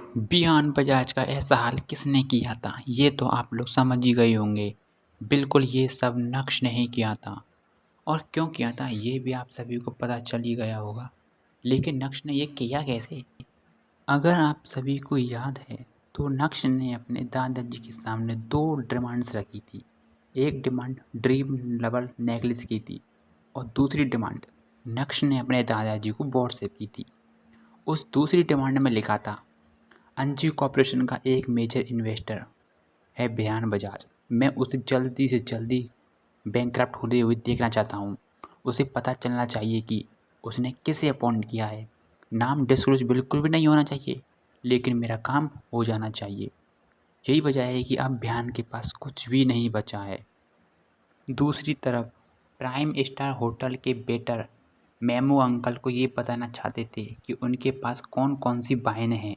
बिहान बजाज का ऐसा हाल किसने किया था, ये तो आप लोग समझ ही गए होंगे। बिल्कुल ये सब नक्श ने ही किया था। और क्यों किया था ये भी आप सभी को पता चल ही गया होगा। लेकिन नक्श ने ये किया कैसे? अगर आप सभी को याद है तो नक्श ने अपने दादाजी के सामने दो डिमांड्स रखी थी। एक डिमांड ड्रीम लेवल नेकलेस की थी और दूसरी डिमांड नक्श ने अपने दादाजी को व्हाट्सएप की थी। उस दूसरी डिमांड में लिखा था, अंजी कॉर्पोरेशन का एक मेजर इन्वेस्टर है बिहान बजाज। मैं उसे जल्दी से जल्दी बैंकक्रप्ट होते हुए देखना चाहता हूँ। उसे पता चलना चाहिए कि उसने किसे अपॉइंट किया है। नाम डिस्क्लोज बिल्कुल भी नहीं होना चाहिए, लेकिन मेरा काम हो जाना चाहिए। यही वजह है कि अब बिहान के पास कुछ भी नहीं बचा है। दूसरी तरफ प्राइम स्टार होटल के वेटर मेमो अंकल को ये बताना चाहते थे कि उनके पास कौन कौन सी वाइनें हैं।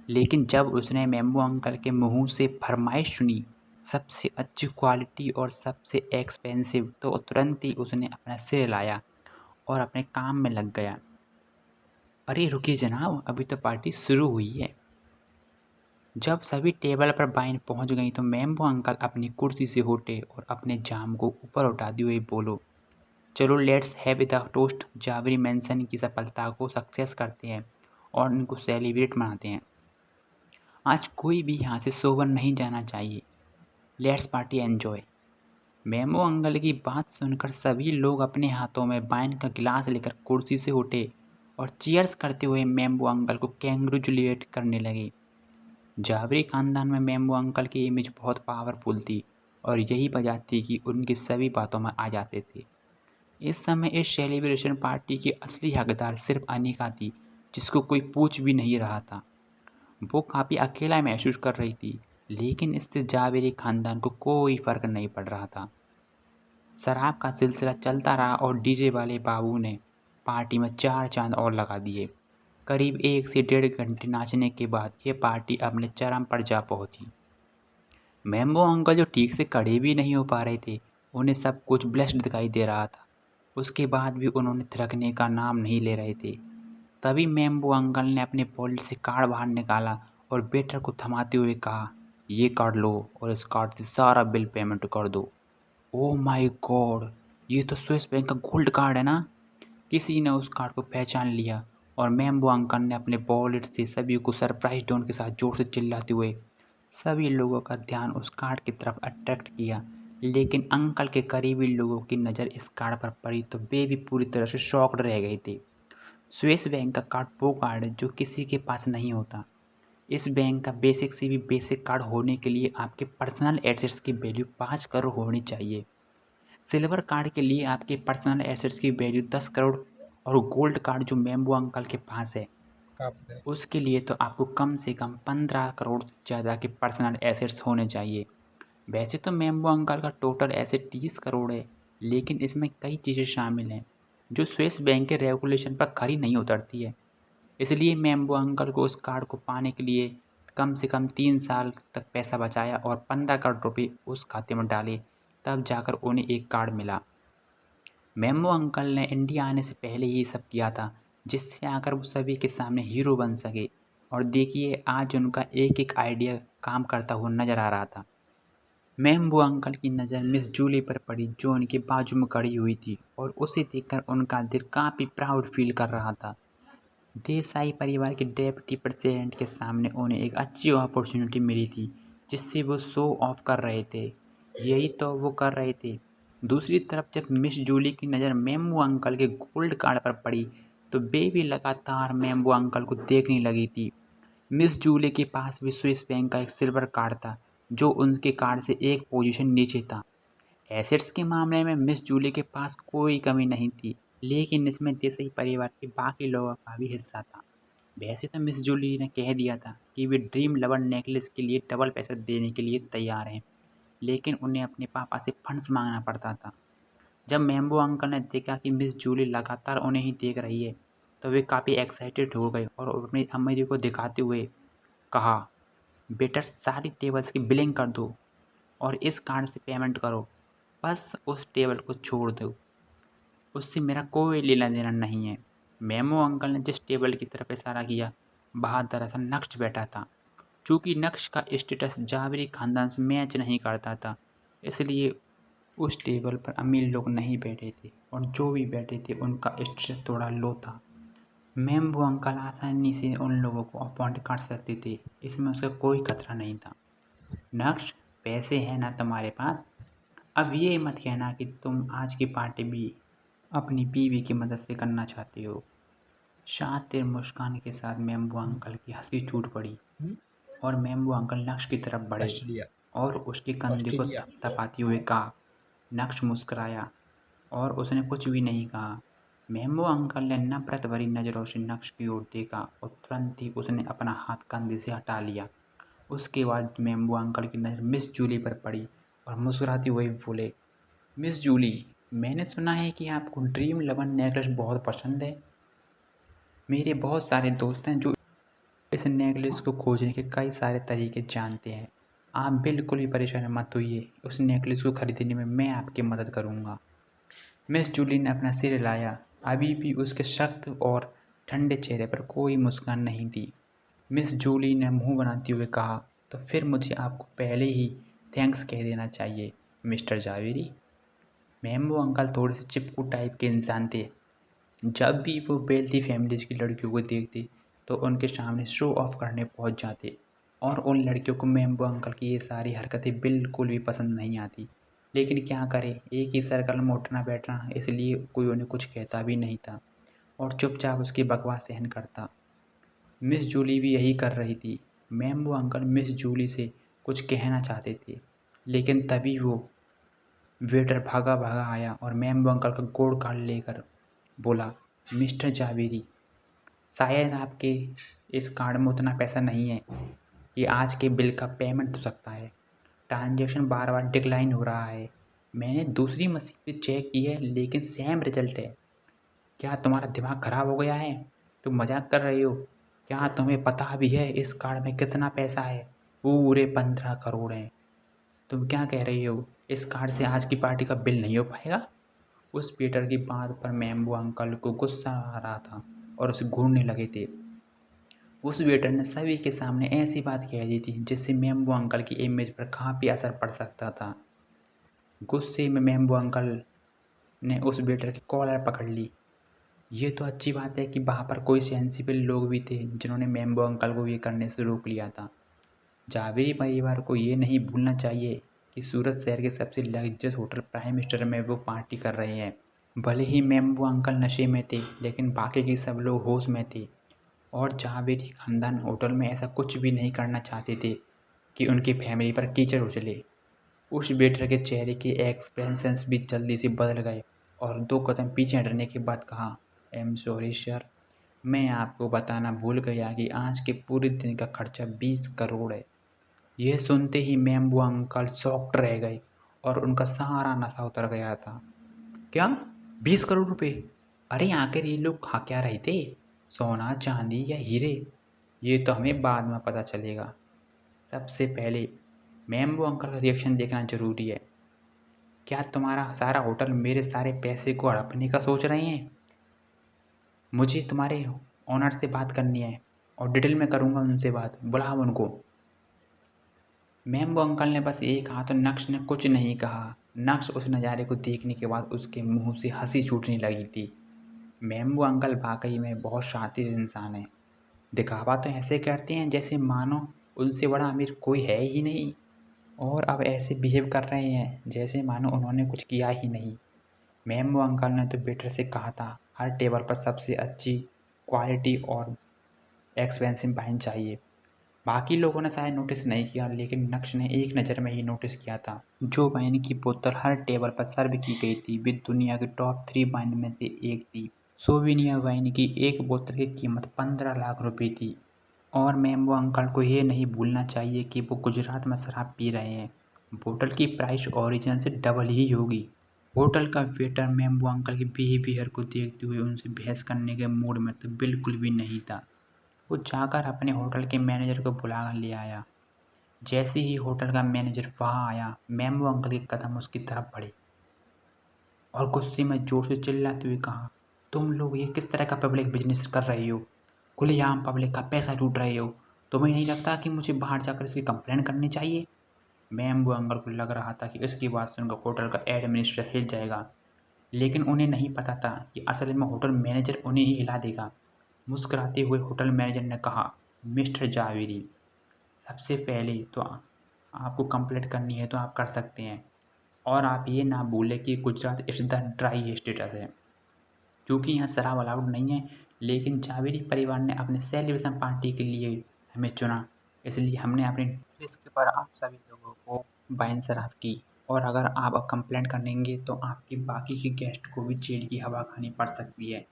लेकिन जब उसने मेमो अंकल के मुंह से फरमाइश सुनी, सबसे अच्छी क्वालिटी और सबसे एक्सपेंसिव, तो तुरंत ही उसने अपना सिर हिलाया और अपने काम में लग गया। अरे रुकिए जनाब, अभी तो पार्टी शुरू हुई है। जब सभी टेबल पर वाइन पहुंच गई तो मेमो अंकल अपनी कुर्सी से उठे और अपने जाम को ऊपर उठाते हुए बोलो, चलो let's have the toast. Jawari mention की सफलता को सक्सेस करते हैं और उनको सेलिब्रेट मनाते हैं। आज कोई भी यहाँ से सोबर नहीं जाना चाहिए। Let's party enjoy. Memo uncle की बात सुनकर सभी लोग अपने हाथों में वाइन का गिलास लेकर कुर्सी से उठे और चीयर्स करते हुए मेमो अंकल को कैंग्रेचुलेट करने लगे। जावरी खानदान में मेमो अंकल की इमेज बहुत पावरफुल थी और यही वजह थी कि उनकी सभी बातों में आ जाते थे। इस समय इस सेलिब्रेशन पार्टी की असली हकदार सिर्फ अनिका थी, जिसको कोई पूछ भी नहीं रहा था। वो काफ़ी अकेला महसूस कर रही थी, लेकिन इससे जावेरी खानदान को कोई फ़र्क नहीं पड़ रहा था। शराब का सिलसिला चलता रहा और डीजे वाले बाबू ने पार्टी में 4 चांद और लगा दिए। करीब 1 से 1.5 घंटे नाचने के बाद ये पार्टी अपने चरम पर जा पहुंची। मैम्बो अंकल जो ठीक से खड़े भी नहीं हो पा रहे थे, उन्हें सब कुछ ब्लश्ड दिखाई दे रहा था। उसके बाद भी उन्होंने थिरकने का नाम नहीं ले रहे थे। तभी मैम्बो अंकल ने अपने वॉलेट से कार्ड बाहर निकाला और वेटर को थमाते हुए कहा, ये कार्ड लो और इस कार्ड से सारा बिल पेमेंट कर दो। ओह माय गॉड, ये तो स्विस बैंक का गोल्ड कार्ड है ना। किसी ने उस कार्ड को पहचान लिया और मैम्बो अंकल ने अपने वॉलेट से सभी को सरप्राइज डॉन के साथ जोर से चिल्लाते हुए सभी लोगों का ध्यान उस कार्ड की तरफ अट्रैक्ट किया। लेकिन अंकल के करीबी लोगों की नज़र इस कार्ड पर पड़ी तो वे भी पूरी तरह से शॉक्ड रह गए थे। स्विस बैंक का कार्ड वो कार्ड है जो किसी के पास नहीं होता। इस बैंक का बेसिक से भी बेसिक कार्ड होने के लिए आपके पर्सनल एसेट्स की वैल्यू 5 करोड़ होनी चाहिए। सिल्वर कार्ड के लिए आपके पर्सनल एसेट्स की वैल्यू 10 करोड़ और गोल्ड कार्ड जो मेम्बो अंकल के पास है उसके लिए तो आपको कम से कम 15 करोड़ से ज़्यादा के पर्सनल एसेट्स होने चाहिए। वैसे तो मेम्बो अंकल का टोटल एसेट 30 करोड़ है, लेकिन इसमें कई चीज़ें शामिल हैं जो स्विस बैंक के रेगुलेशन पर खरी नहीं उतरती है। इसलिए मेम्बो अंकल को उस कार्ड को पाने के लिए कम से कम 3 साल तक पैसा बचाया और 15 करोड़ रुपये उस खाते में डाले, तब जाकर उन्हें एक कार्ड मिला। मेम्बो अंकल ने इंडिया आने से पहले ये सब किया था, जिससे आकर वो सभी के सामने हीरो बन सके। और देखिए आज उनका एक एक आइडिया काम करता हुआ नजर आ रहा था। मेम्बो अंकल की नज़र मिस जूली पर पड़ी जो उनके बाजू में खड़ी हुई थी और उसे देखकर उनका दिल काफ़ी प्राउड फील कर रहा था। देसाई परिवार के डेप्यूटी प्रेसिडेंट के सामने उन्हें एक अच्छी अपॉर्चुनिटी मिली थी जिससे वो शो ऑफ कर रहे थे। यही तो वो कर रहे थे। दूसरी तरफ जब मिस जूली की नज़र मेम्बो अंकल के गोल्ड कार्ड पर पड़ी तो वे भी लगातार मेम्बो अंकल को देखने लगी थी। मिस जूली के पास भी स्विस बैंक का एक सिल्वर कार्ड था जो उनके कार्ड से एक पोजीशन नीचे था। एसेट्स के मामले में मिस जूली के पास कोई कमी नहीं थी, लेकिन इसमें देसाई परिवार के बाकी लोगों का भी हिस्सा था। वैसे तो मिस जूली ने कह दिया था कि वे ड्रीम लवर नेकलेस के लिए डबल पैसा देने के लिए तैयार हैं, लेकिन उन्हें अपने पापा से फंड्स मांगना पड़ता था। जब मेम्बो अंकल ने देखा कि मिस जूली लगातार उन्हें ही देख रही है तो वे काफ़ी एक्साइटेड हो गए और अपनी अम्मी को दिखाते हुए कहा, बेटर सारी टेबल्स की बिलिंग कर दो और इस कार्ड से पेमेंट करो। बस उस टेबल को छोड़ दो, उससे मेरा कोई लेना देना नहीं है। मेमो अंकल ने जिस टेबल की तरफ इशारा किया बाहर दरअसल नक्श बैठा था। चूँकि नक्श का स्टेटस जावेरी ख़ानदान से मैच नहीं करता था, इसलिए उस टेबल पर अमीर लोग नहीं बैठे थे और जो भी बैठे थे उनका स्टेटस थोड़ा लो था। मेम्बू अंकल आसानी से उन लोगों को अपॉइंट कर सकते थे, इसमें उसका कोई खतरा नहीं था। नक्श, पैसे हैं ना तुम्हारे पास? अब ये मत कहना कि तुम आज की पार्टी भी अपनी बीवी की मदद से करना चाहते हो। शातिर मुस्कान के साथ मेम्बू अंकल की हंसी छूट पड़ी और मेम्बू अंकल नक्श की तरफ बढ़े ऑस्ट्रेलिया। और उसके कंधे को ऑस्ट्रेलिया। थपथपाते हुए कहा। नक्श मुस्कुराया और उसने कुछ भी नहीं कहा। मेम्बू अंकल ने नफरत भरी नज़रों से नक्श की ओर देखा और तुरंत ही उसने अपना हाथ कंधे से हटा लिया। उसके बाद मेम्बू अंकल की नज़र मिस जूली पर पड़ी और मुस्कुराते हुए बोले, मिस जूली, मैंने सुना है कि आपको ड्रीम 11 नेकलेस बहुत पसंद है। मेरे बहुत सारे दोस्त हैं जो इस नेकलेस को खोजने के कई सारे तरीके जानते हैं। आप बिल्कुल भी परेशान मत होइए, उस नेकलेस को खरीदने में मैं आपकी मदद करूँगा। मिस जूली ने अपना सिर हिलाया। अभी भी उसके सख्त और ठंडे चेहरे पर कोई मुस्कान नहीं थी। मिस जूली ने मुंह बनाते हुए कहा, तो फिर मुझे आपको पहले ही थैंक्स कह देना चाहिए मिस्टर जावेरी। मेम्बो अंकल थोड़े से चिपकू टाइप के इंसान थे। जब भी वो वेल्थी फैमिलीज की लड़कियों को देखते तो उनके सामने शो ऑफ करने पहुंच जाते और उन लड़कियों को मेम्बो अंकल की ये सारी हरकतें बिल्कुल भी पसंद नहीं आती। लेकिन क्या करें, एक ही सर्कल में उठना बैठना, इसलिए कोई उन्हें कुछ कहता भी नहीं था और चुपचाप उसकी बकवास सहन करता। मिस जूली भी यही कर रही थी। मेम्बो अंकल मिस जूली से कुछ कहना चाहते थे, लेकिन तभी वो वेटर भागा भागा आया और मेम्बो अंकल का गोड़ काट लेकर बोला, मिस्टर जावेरी, शायद आपके इस कार्ड में उतना पैसा नहीं है कि आज के बिल का पेमेंट हो सकता है। ट्रांजैक्शन बार बार डिक्लाइन हो रहा है। मैंने दूसरी मशीन पे चेक की है लेकिन सेम रिजल्ट है। क्या तुम्हारा दिमाग खराब हो गया है? तुम मजाक कर रही हो? क्या तुम्हें पता भी है इस कार्ड में कितना पैसा है? पूरे 15 करोड़ हैं। तुम क्या कह रही हो? इस कार्ड से आज की पार्टी का बिल नहीं हो पाएगा? उस पीटर की बात पर मेम्बू अंकल को गुस्सा आ रहा था और उसे घूरने लगे थे। उस वेटर ने सभी के सामने ऐसी बात कह दी थी जिससे मेम्बू अंकल की इमेज पर काफ़ी असर पड़ सकता था। गुस्से में मेम्बू अंकल ने उस वेटर की कॉलर पकड़ ली। ये तो अच्छी बात है कि वहाँ पर कोई सेंसिबल लोग भी थे जिन्होंने मेम्बू अंकल को ये करने से रोक लिया था। जावेरी परिवार को ये नहीं भूलना चाहिए कि सूरत शहर के सबसे लग्जरियस होटल प्राइम मिनिस्टर में वो पार्टी कर रहे हैं। भले ही मेम्बू अंकल नशे में थे, लेकिन बाकी के सब लोग होश में थे और जावेरी खानदान होटल में ऐसा कुछ भी नहीं करना चाहते थे कि उनकी फैमिली पर कीचड़ उछले। उस वेटर के चेहरे के एक्सप्रेशंस भी जल्दी से बदल गए और 2 कदम पीछे हटने के बाद कहा, आई एम सॉरी सर, मैं आपको बताना भूल गया कि आज के पूरे दिन का खर्चा 20 करोड़ है। यह सुनते ही मेम्बू अंकल शॉक्ड रह गए और उनका सारा नशा उतर गया था। क्या? 20 करोड़ रुपए? अरे आखिर ये लोग खा क्या रहे थे? सोना, चांदी या हीरे? ये तो हमें बाद में पता चलेगा। सबसे पहले मेम्बू अंकल का रिएक्शन देखना जरूरी है। क्या तुम्हारा सारा होटल मेरे सारे पैसे को हड़पने का सोच रहे हैं? मुझे तुम्हारे ओनर से बात करनी है और डिटेल में करूँगा उनसे बात। बुलाओ उनको। मेम्बू अंकल ने बस एक हाथ और नक्श ने कुछ नहीं कहा। नक्श उस नज़ारे को देखने के बाद उसके मुंह से हंसी छूटने लगी थी। मेम्बू अंकल वाकई में बहुत शातिर इंसान है। दिखावा तो ऐसे करते हैं जैसे मानो उनसे बड़ा अमीर कोई है ही नहीं, और अब ऐसे बिहेव कर रहे हैं जैसे मानो उन्होंने कुछ किया ही नहीं। मेम्बू अंकल ने तो वेटर से कहा था हर टेबल पर सबसे अच्छी क्वालिटी और एक्सपेंसिव वाइन चाहिए। बाकी लोगों ने शायद नोटिस नहीं किया, लेकिन नक्श ने एक नज़र में ही नोटिस किया था। जो वाइन की बोतल हर टेबल पर सर्व की गई थी वे दुनिया के टॉप 3 वाइन में से एक थी। सोविनिया वाइन की एक बोतल की कीमत 15 लाख रुपए थी। और मेम्बो अंकल को ये नहीं भूलना चाहिए कि वो गुजरात में शराब पी रहे हैं। बोतल की प्राइस ओरिजिनल से डबल ही होगी। होटल का वेटर मेम्बो अंकल के बिहेवियर को देखते हुए उनसे बहस करने के मूड में तो बिल्कुल भी नहीं था। वो जाकर अपने होटल के मैनेजर को बुला ले आया। जैसे ही होटल का मैनेजर वहाँ आया, मेम्बो अंकल के कदम उसकी तरफ बढ़े और गुस्से में जोर से चिल्लाते हुए कहा, तुम लोग ये किस तरह का पब्लिक बिजनेस कर रहे हो? खुलेआम पब्लिक का पैसा लूट रहे हो। तुम्हें नहीं लगता कि मुझे बाहर जाकर इसकी कंप्लेंट करनी चाहिए? मैम्बू अंकल को लग रहा था कि इसकी बात सुनकर होटल का एडमिनिस्ट्रेटर हिल जाएगा, लेकिन उन्हें नहीं पता था कि असल में होटल मैनेजर उन्हें ही हिला देगा। मुस्कुराते हुए होटल मैनेजर ने कहा, मिस्टर जावेरी, सबसे पहले तो आपको कंप्लेंट करनी है तो आप कर सकते हैं, और आप ये ना भूलें कि गुजरात इस द ड्राई स्टेटस है, क्योंकि यहाँ शराब अलाउड नहीं है। लेकिन जावेरी परिवार ने अपने सेलिब्रेशन पार्टी के लिए हमें चुना, इसलिए हमने अपनी रिस्क पर आप सभी लोगों को वाइन शराब की। और अगर आप अब कंप्लेंट करेंगे तो आपकी बाकी के गेस्ट को भी जेल की हवा खानी पड़ सकती है।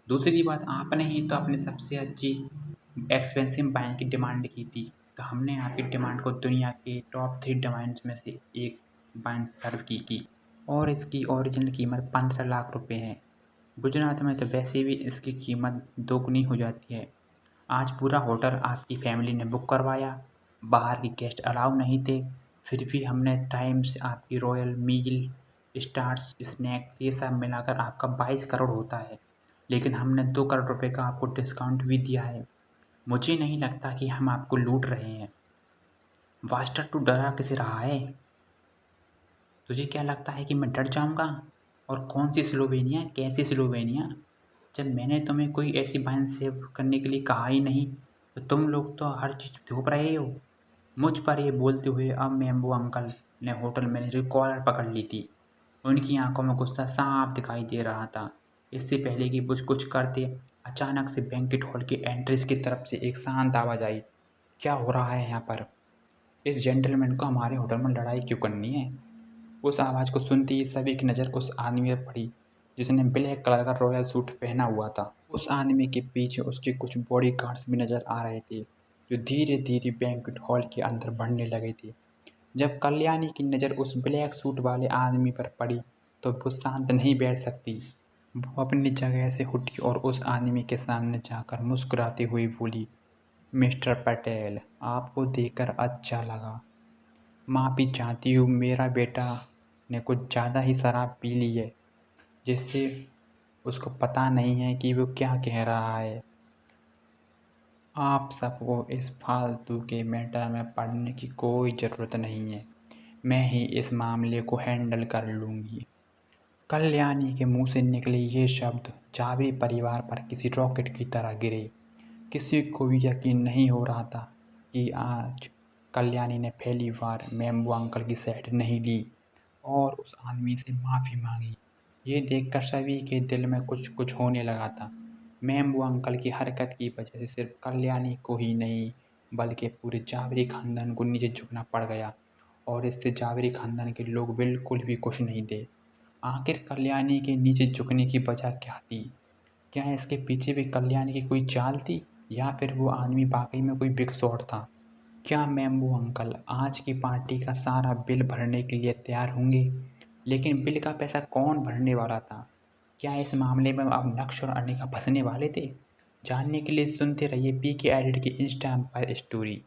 दूसरी बात, आपने ही तो अपनी सबसे अच्छी एक्सपेंसिव वाइन की डिमांड की थी, तो हमने आपकी डिमांड को दुनिया के टॉप 3 वाइन्स में से एक वाइन सर्व की और इसकी ओरिजिनल कीमत 15 लाख रुपए है। गुजरात में तो वैसे भी इसकी कीमत दोगुनी हो जाती है। आज पूरा होटल आपकी फैमिली ने बुक करवाया, बाहर के गेस्ट अलाउ नहीं थे, फिर भी हमने टाइम से आपकी रॉयल मील, स्टार्स, स्नैक्स ये सब मिलाकर आपका 22 करोड़ होता है, लेकिन हमने 2 करोड़ रुपए का आपको डिस्काउंट भी दिया है। मुझे नहीं लगता कि हम आपको लूट रहे हैं। वास्टर, तू डरा किसे रहा है? तुझे क्या लगता है कि मैं डर जाऊंगा? और कौन सी स्लोवेनिया, कैसी स्लोवेनिया? जब मैंने तुम्हें कोई ऐसी वाइन सेव करने के लिए कहा ही नहीं, तो तुम लोग तो हर चीज़ थोप रहे हो। मुझ पर ये बोलते हुए अब मैम्बू अंकल ने होटल मैनेजर की कॉलर पकड़ ली थी। उनकी आंखों में गुस्सा साफ दिखाई दे रहा था। इससे पहले कि वो कुछ करते, अचानक से बैंकेट हॉल की एंट्रेंस की तरफ से एक शांत आवाज़ आई। क्या हो रहा है यहाँ पर? इस जेंटलमैन को हमारे होटल में लड़ाई क्यों करनी है? उस आवाज़ को सुनते ही सभी की नज़र उस आदमी पर पड़ी जिसने ब्लैक कलर का रॉयल सूट पहना हुआ था। उस आदमी के पीछे उसके कुछ बॉडी गार्ड्स भी नज़र आ रहे थे, जो धीरे धीरे बैंक्वेट हॉल के अंदर बढ़ने लगे थे। जब कल्याणी की नज़र उस ब्लैक सूट वाले आदमी पर पड़ी तो वो शांत नहीं बैठ सकती। वो अपनी जगह से उठी और उस आदमी के सामने जाकर मुस्कुराती हुई बोली, मिस्टर पटेल, आपको देखकर अच्छा लगा। माफ़ी चाहती हूँ, मेरा बेटा ने कुछ ज़्यादा ही शराब पी ली है, जिससे उसको पता नहीं है कि वो क्या कह रहा है। आप सबको इस फालतू के मैटर में पड़ने की कोई ज़रूरत नहीं है। मैं ही इस मामले को हैंडल कर लूँगी। कल्याणी के मुंह से निकले ये शब्द जावेरी परिवार पर किसी रॉकेट की तरह गिरे। किसी को भी यकीन नहीं हो रहा था कि आज कल्याणी ने पहली बार मैम्बू अंकल की साइड नहीं ली और उस आदमी से माफ़ी मांगी। ये देखकर सभी के दिल में कुछ कुछ होने लगा था। मैम्बू अंकल की हरकत की वजह से सिर्फ कल्याणी को ही नहीं, बल्कि पूरे जावेरी खानदान को नीचे झुकना पड़ गया, और इससे जावेरी खानदान के लोग बिल्कुल भी खुश नहीं थे। आखिर कल्याणी के नीचे झुकने की वजह क्या थी? क्या इसके पीछे भी कल्याणी की कोई चाल थी, या फिर वो आदमी वाकई में कोई बिग शॉट था? क्या मैम्बू अंकल आज की पार्टी का सारा बिल भरने के लिए तैयार होंगे? लेकिन बिल का पैसा कौन भरने वाला था? क्या इस मामले में अब नक्श और अनिका फंसने वाले थे? जानने के लिए सुनते रहिए पीके एडिट की इंस्टा पर स्टोरी।